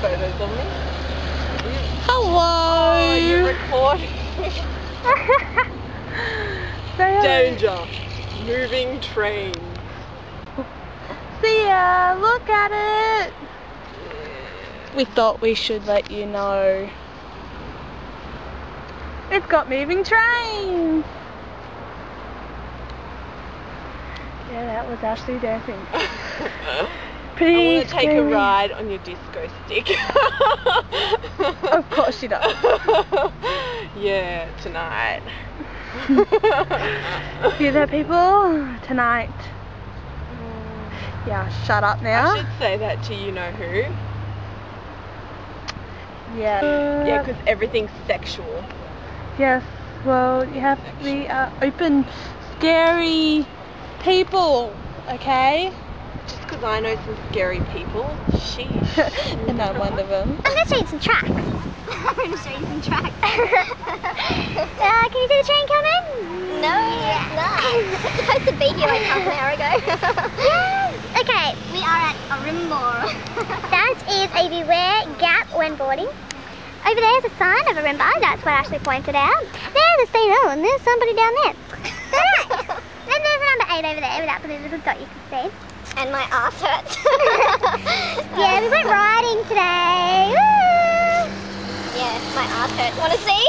photos of me? Hello! Oh, you're recording. Danger. Moving train. See ya! Look at it! We thought we should let you know. It's got moving trains! Yeah, that was Ashley dancing. Pretty I want to take a scary. ride on your disco stick. Of course she does. Yeah, tonight. See that, people? Tonight. Yeah, shut up now. I should say that to you know who. Yeah. Yeah, because everything's sexual. Yes, well, you have to be open, scary people, okay? Just because I know some scary people. Sheesh. And I'm one of them. I'm going to show you some tracks. I'm going to show you some tracks. Can you see the train coming? No, it's not. It's supposed to be here like half an hour ago. Yes. Okay, we are at Ourimbah. That is a beware gap when boarding. Over there is a sign of Ourimbah, that's what Ashley pointed out. There's a Steno and there's somebody down there. Alright. Then there's a number 8 over there with that blue little dot you can see. And my arse hurts. Yeah, we went riding today. Woo! Yeah, my arse hurts. Want to see?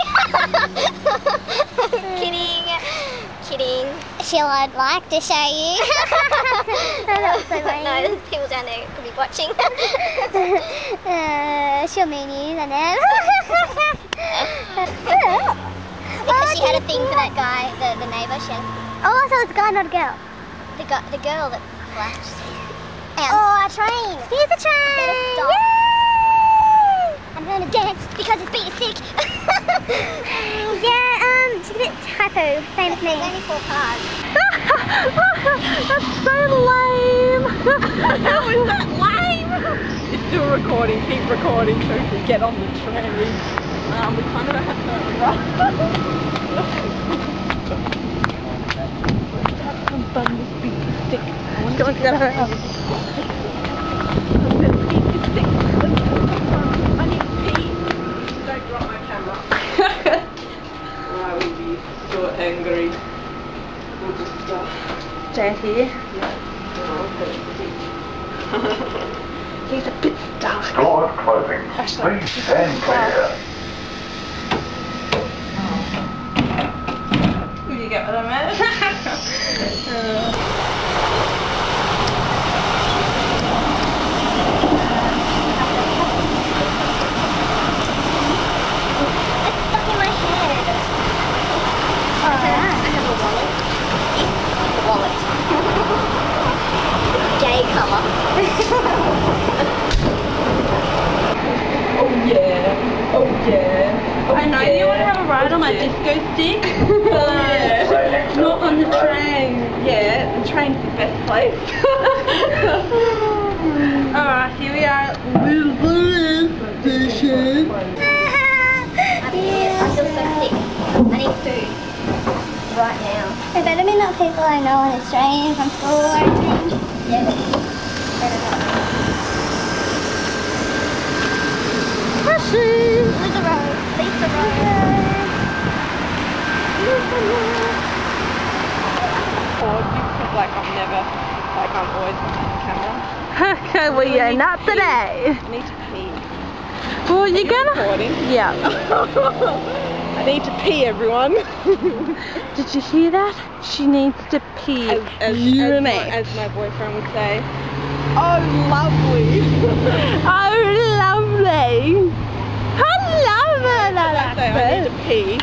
Kidding. Kidding. Sheila, I'd like to show you. That was so funny. No, there's people down there who could be watching. She'll mean you, I know. Because she had a thing for that guy, the neighbour. She had... Oh, so it's a guy, not a girl. The girl that flashed. Oh, a train. Here's the train. Yay! I'm going to dance because it's being sick. Yeah, she's a bit hypo, same as me. There's only 4 cars. That's so lame. How is that lame? It's still recording. Keep recording so we can get on the train. We kind of have to run. Have some fun with speaker stick. Go and get her out. I need to pee. Don't drop my camera. Or I will be so angry. We'll just Jane's here. Yeah. He's a bit dark. Store of clothing. Please stand clear. Will you get what I meant? It's stuck in my head. I have a wallet. The wallet. Gay colour. Oh yeah. Oh yeah. Oh, I know you want to have a ride on my disco stick, but not on the train. Yeah, the train's the best place. Alright, here we are at Lisbon Station. I feel so sick. I need food. Right now. It better be not people I know on this train from school or anything. Yeah, better not. Ashley! Leave the road. Leave the road. Like I'm always on the camera. Okay, well yeah, not today. I need to pee. Well, you're gonna... Recording? Yeah. I need to pee, everyone. Did you hear that? She needs to pee. As my boyfriend would say. Oh, lovely. Oh, lovely. Hello, I say I need to pee.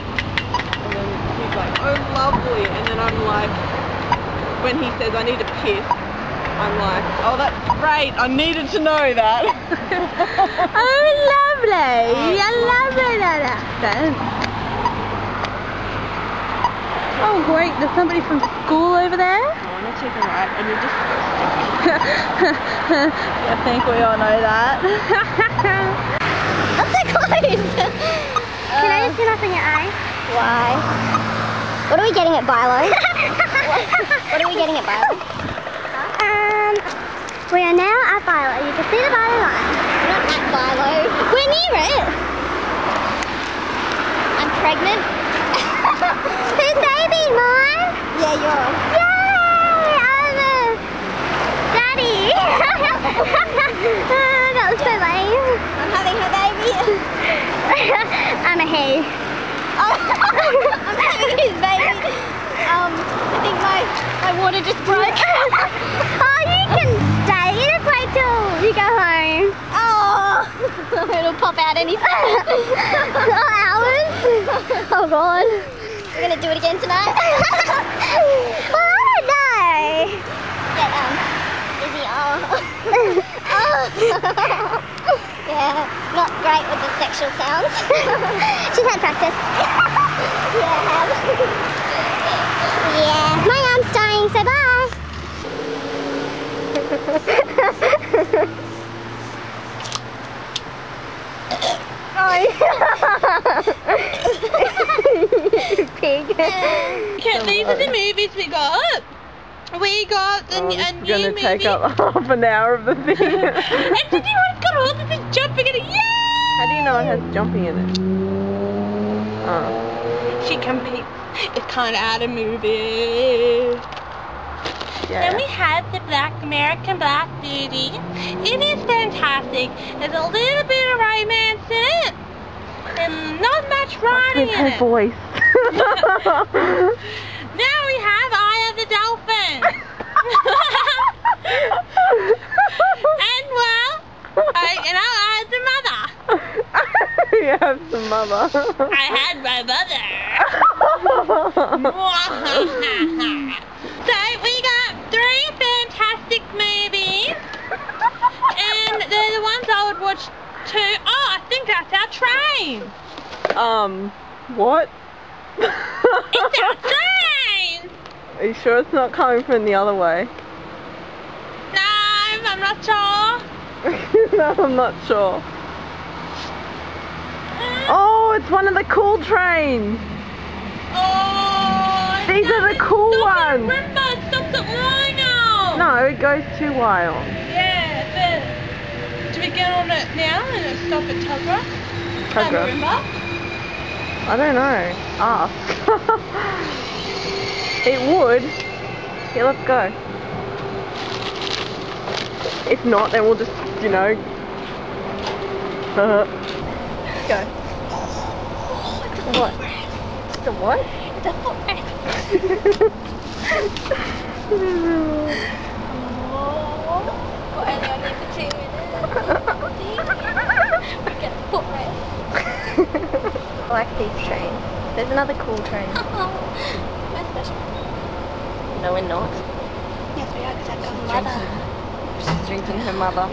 And then he's like, oh, lovely. And then I'm like, when he says I need to piss, I'm like, oh, that's great. I needed to know that. Oh, lovely. I love that accent. Oh, great. There's somebody from school over there. I want to take a ride and you're disgusting. I think we all know that. I'm so close. Can I just do nothing in your eye? Why? What are we getting at Bilo? What are we getting at Bilo? We are now at Bilo. You can see the Bilo line. We're not at Bilo. pregnant. Whose baby? Mine? Yeah, yours. Yay! Daddy! That was so lame. I'm having her baby. I'm a he. I'm having his baby. I think my water just broke. Oh, you can stay. You just wait till you go home. Oh, it'll pop out any second. Hours? Oh God. We're gonna do it again tonight. Oh no. Yeah, Izzy, yeah, not great with the sexual sounds. She's had practice. Yeah, yeah, my arm's dying, so bye. You pig. Okay, these are the movies we got. We got a new movie. It's going to take up half an hour of the thing. And did you want to got all this jumping in it? Yay! How do you know it has jumping in it? Oh. She competes. It's kind of out of movie. Yeah. Then we have the Black American Black Beauty. It is fantastic. There's a little bit of romance in it. And not much writing in her it. voice. Now we have Eye of the Dolphin. And well, and I had the mother. You have the mother. I had my mother. So we got 3 fantastic movies. And they're the ones I would watch too. Oh, I think that's our train. What? It's our train! Are you sure it's not coming from the other way? No, I'm not sure. No, I'm not sure. Oh, it's one of the cool trains. Oh, These are the cool ones. Remember, it stops at Rhino. No, it goes to Wyong. Yeah, but do we get on it now and it stop at Tuggerah? Tuggerah. I don't know. Ask. It would. Yeah, let's go. If not, then we'll just, you know. Go. What? The what? The forest. We're only on here for 2 minutes. We get the forest. I like these trains. There's another cool train. We're special. No, we're not. Yes, we are, because I've got mother. She's drinking her mother.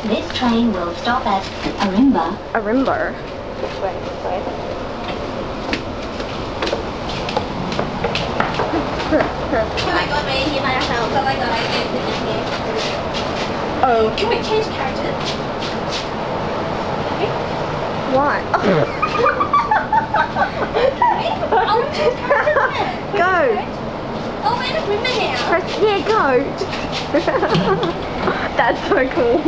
This train will stop at Arimba. Arimba. Which way? This way. Oh my God, we're here by ourselves. Oh my God, I can't sit in here. Oh. Can we change characters? Why? I'll change characters then. Go. Oh, we're in a room now. Press, yeah, go. That's so cool.